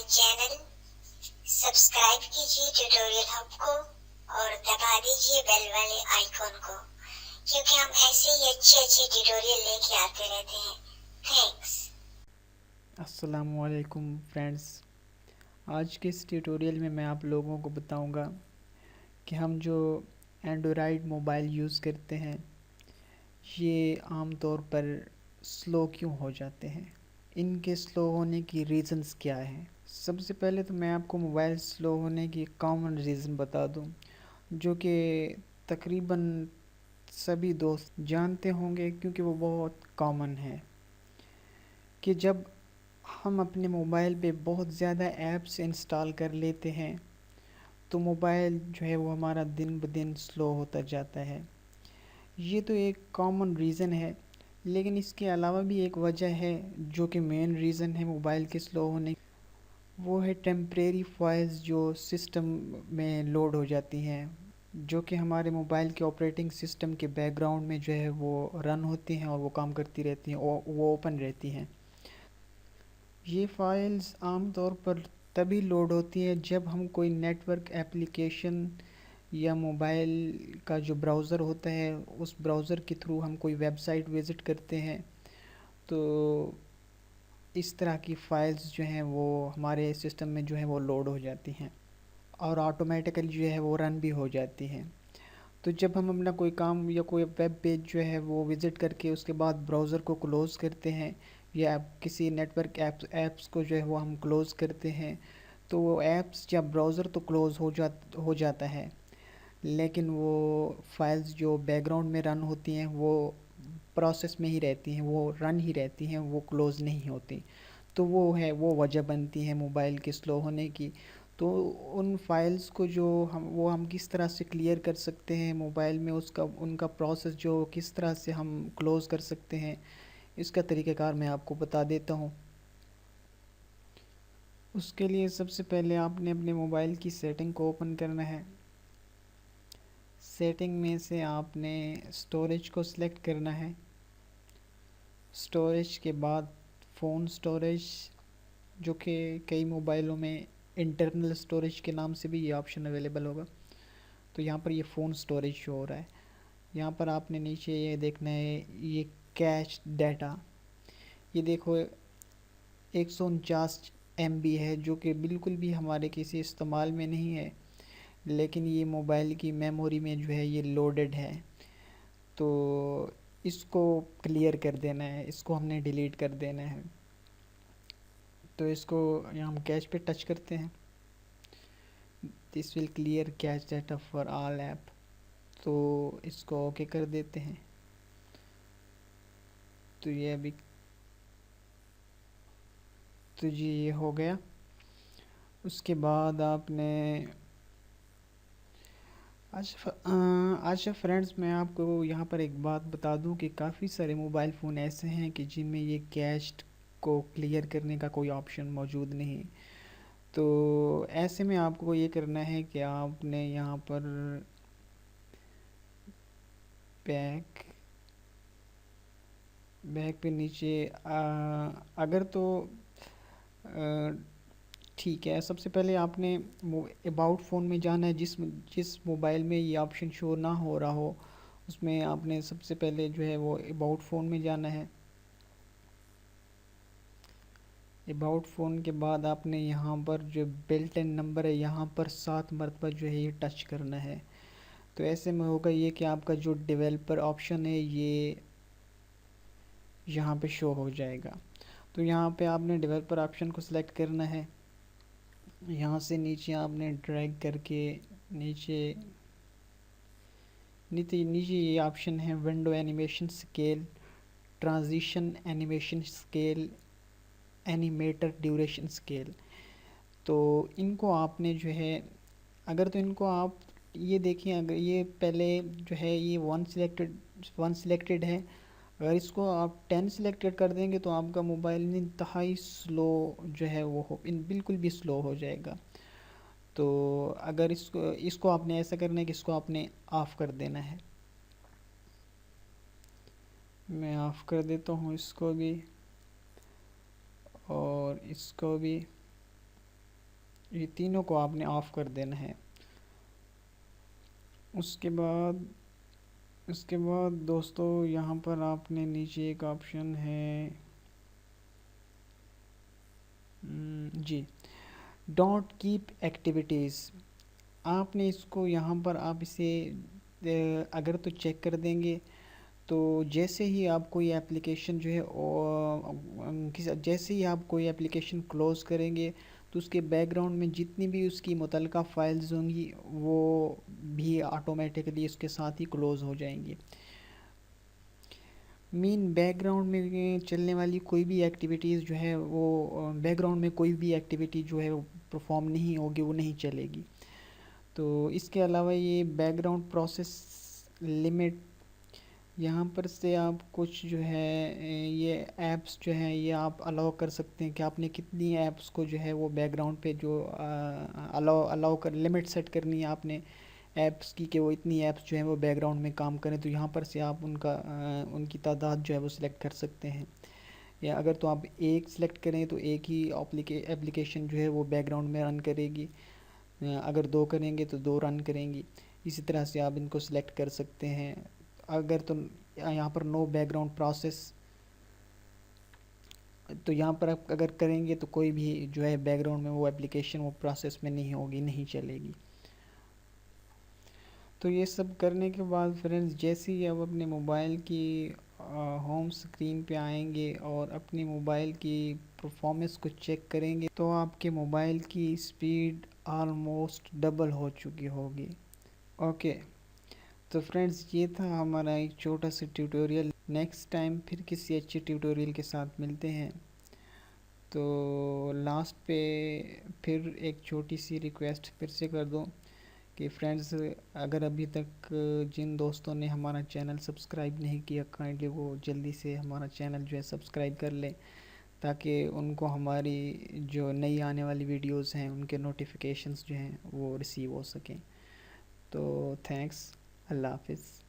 Channel subscribe कीजिए tutorial hub को और दबा दीजिए बेल वाले आइकॉन को, क्योंकि हम ऐसे ही अच्छे ट्यूटोरियल लेके आते रहते हैं। थैंक्स। अस्सलामु अलैकुम फ्रेंड्स, आज के इस ट्यूटोरियल में मैं आप लोगों को बताऊंगा कि हम जो एंड्रॉयड मोबाइल यूज़ करते हैं ये आम तौर पर स्लो क्यों हो जाते हैं, इनके स्लो होने की रीज़न्स क्या हैं। सबसे पहले तो मैं आपको मोबाइल स्लो होने की कॉमन रीज़न बता दूं, जो कि तकरीबन सभी दोस्त जानते होंगे क्योंकि वो बहुत कॉमन है कि जब हम अपने मोबाइल पे बहुत ज़्यादा ऐप्स इंस्टॉल कर लेते हैं तो मोबाइल जो है वो हमारा दिन ब दिन स्लो होता जाता है। ये तो एक कॉमन रीज़न है, लेकिन इसके अलावा भी एक वजह है जो कि मेन रीज़न है मोबाइल के स्लो होने, वो है टेम्परेरी फाइल्स जो सिस्टम में लोड हो जाती हैं, जो कि हमारे मोबाइल के ऑपरेटिंग सिस्टम के बैकग्राउंड में जो है वो रन होती हैं और वो काम करती रहती हैं, वो ओपन रहती हैं। ये फ़ाइल्स आम तौर पर तभी लोड होती है जब हम कोई नेटवर्क एप्लीकेशन या मोबाइल का जो ब्राउज़र होता है उस ब्राउज़र के थ्रू हम कोई वेबसाइट विज़िट करते हैं, तो इस तरह की फ़ाइल्स जो हैं वो हमारे सिस्टम में जो है वो लोड हो जाती हैं और ऑटोमेटिकली जो है वो रन भी हो जाती हैं। तो जब हम अपना कोई काम या कोई वेब पेज जो है वो विज़िट करके उसके बाद ब्राउज़र को क्लोज़ करते हैं या किसी नेटवर्क ऐप्स को जो है वो हम क्लोज़ करते हैं, तो वो ऐप्स या ब्राउज़र तो क्लोज़ हो जाता है, लेकिन वो फाइल्स जो बैकग्राउंड में रन होती हैं वो प्रोसेस में ही रहती हैं, वो रन ही रहती हैं, वो क्लोज़ नहीं होती। तो वो वजह बनती है मोबाइल के स्लो होने की। तो उन फाइल्स को जो हम किस तरह से क्लियर कर सकते हैं मोबाइल में, उसका उनका प्रोसेस जो किस तरह से हम क्लोज़ कर सकते हैं, इसका तरीक़ाकार मैं आपको बता देता हूँ। उसके लिए सबसे पहले आपने अपने मोबाइल की सेटिंग को ओपन करना है। सेटिंग में से आपने स्टोरेज को सिलेक्ट करना है। स्टोरेज के बाद फ़ोन स्टोरेज, जो कि कई मोबाइलों में इंटरनल स्टोरेज के नाम से भी ये ऑप्शन अवेलेबल होगा। तो यहाँ पर ये फ़ोन स्टोरेज शो हो रहा है। यहाँ पर आपने नीचे ये देखना है, ये कैश डाटा, ये देखो 149 MB है, जो कि बिल्कुल भी हमारे किसी इस्तेमाल में नहीं है, लेकिन ये मोबाइल की मेमोरी में जो है ये लोडेड है। तो इसको क्लियर कर देना है, इसको हमने डिलीट कर देना है। तो इसको यहाँ हम कैश पे टच करते हैं, this will clear cash data for all app, तो इसको ओके कर देते हैं। तो ये अभी तो जी ये हो गया। उसके बाद आपने अच्छा फ्रेंड्स, मैं आपको यहाँ पर एक बात बता दूँ कि काफ़ी सारे मोबाइल फ़ोन ऐसे हैं कि जिनमें ये कैश को क्लियर करने का कोई ऑप्शन मौजूद नहीं। तो ऐसे में आपको ये करना है कि आपने यहाँ पर बैक पे नीचे अगर तो ठीक है, सबसे पहले आपने अबाउट फ़ोन में जाना है। जिस मोबाइल में ये ऑप्शन शो ना हो रहा हो उसमें आपने सबसे पहले जो है वो अबाउट फ़ोन में जाना है। अबाउट फ़ोन के बाद आपने यहाँ पर जो बिल्ट इन नंबर है यहाँ पर 7 मरतबा जो है ये टच करना है। तो ऐसे में होगा ये कि आपका जो डेवलपर ऑप्शन है ये यहाँ पे शो हो जाएगा। तो यहाँ पे आपने डेवलपर ऑप्शन को सिलेक्ट करना है। यहाँ से नीचे आपने ड्रैग करके नीचे नीचे नीचे ये ऑप्शन है window animation scale, transition animation scale, animator duration scale. तो इनको आपने जो है अगर तो इनको आप ये देखिए, अगर ये पहले जो है ये वन सिलेक्टेड है, अगर इसको आप 10 सिलेक्टेड कर देंगे तो आपका मोबाइल इंतहाई स्लो जो है वो बिल्कुल भी स्लो हो जाएगा। तो अगर इसको आपने ऐसा करना है कि इसको आपने ऑफ़ कर देना है। मैं ऑफ़ कर देता हूँ इसको भी और इसको भी। ये तीनों को आपने ऑफ़ कर देना है। उसके बाद दोस्तों यहाँ पर आपने नीचे एक ऑप्शन है जी, डोंट कीप एक्टिविटीज़। आपने इसको यहाँ पर आप इसे अगर तो चेक कर देंगे तो जैसे ही आप कोई एप्लीकेशन जो है जैसे ही आप कोई एप्लीकेशन क्लोज़ करेंगे तो उसके बैकग्राउंड में जितनी भी उसकी मुतलका फ़ाइल्स होंगी वो भी ऑटोमेटिकली उसके साथ ही क्लोज़ हो जाएंगी। बैकग्राउंड में चलने वाली कोई भी एक्टिविटीज़ जो है वो बैकग्राउंड में कोई भी एक्टिविटी जो है वो परफॉर्म नहीं होगी, वो नहीं चलेगी। तो इसके अलावा ये बैकग्राउंड प्रोसेस लिमिट, यहाँ पर से आप कुछ जो है ये ऐप्स जो हैं ये आप अलाउ कर सकते हैं कि आपने कितनी ऐप्स को जो है वो बैकग्राउंड पे जो अलाउ कर लिमिट सेट करनी है आपने ऐप्स की कि वो इतनी ऐप्स जो हैं वो बैकग्राउंड में काम करें। तो यहाँ पर से आप उनकी तादाद जो है वो सिलेक्ट कर सकते हैं, या अगर तो आप एक सिलेक्ट करें तो एक ही एप्लीकेशन जो है वो बैकग्राउंड में रन करेगी, अगर दो करेंगे तो दो रन करेंगी। इसी तरह से आप इनको सिलेक्ट कर सकते हैं। अगर तो यहाँ पर नो बैकग्राउंड प्रोसेस, तो यहाँ पर आप अगर करेंगे तो कोई भी जो है बैकग्राउंड में वो एप्लीकेशन वो प्रोसेस में नहीं होगी, नहीं चलेगी। तो ये सब करने के बाद फ्रेंड्स जैसे ही आप अपने मोबाइल की होम स्क्रीन पे आएंगे और अपने मोबाइल की परफॉर्मेंस को चेक करेंगे तो आपके मोबाइल की स्पीड ऑलमोस्ट डबल हो चुकी होगी। ओके, तो फ्रेंड्स ये था हमारा एक छोटा सा ट्यूटोरियल। नेक्स्ट टाइम फिर किसी अच्छे ट्यूटोरियल के साथ मिलते हैं। तो लास्ट पे फिर एक छोटी सी रिक्वेस्ट फिर से कर दूं कि फ्रेंड्स अगर अभी तक जिन दोस्तों ने हमारा चैनल सब्सक्राइब नहीं किया काइंडली वो जल्दी से हमारा चैनल जो है सब्सक्राइब कर लें, ताकि उनको हमारी जो नई आने वाली वीडियोस हैं उनके नोटिफिकेशंस जो हैं वो रिसीव हो सकें। तो थैंक्स, अल्लाह हाफिज़।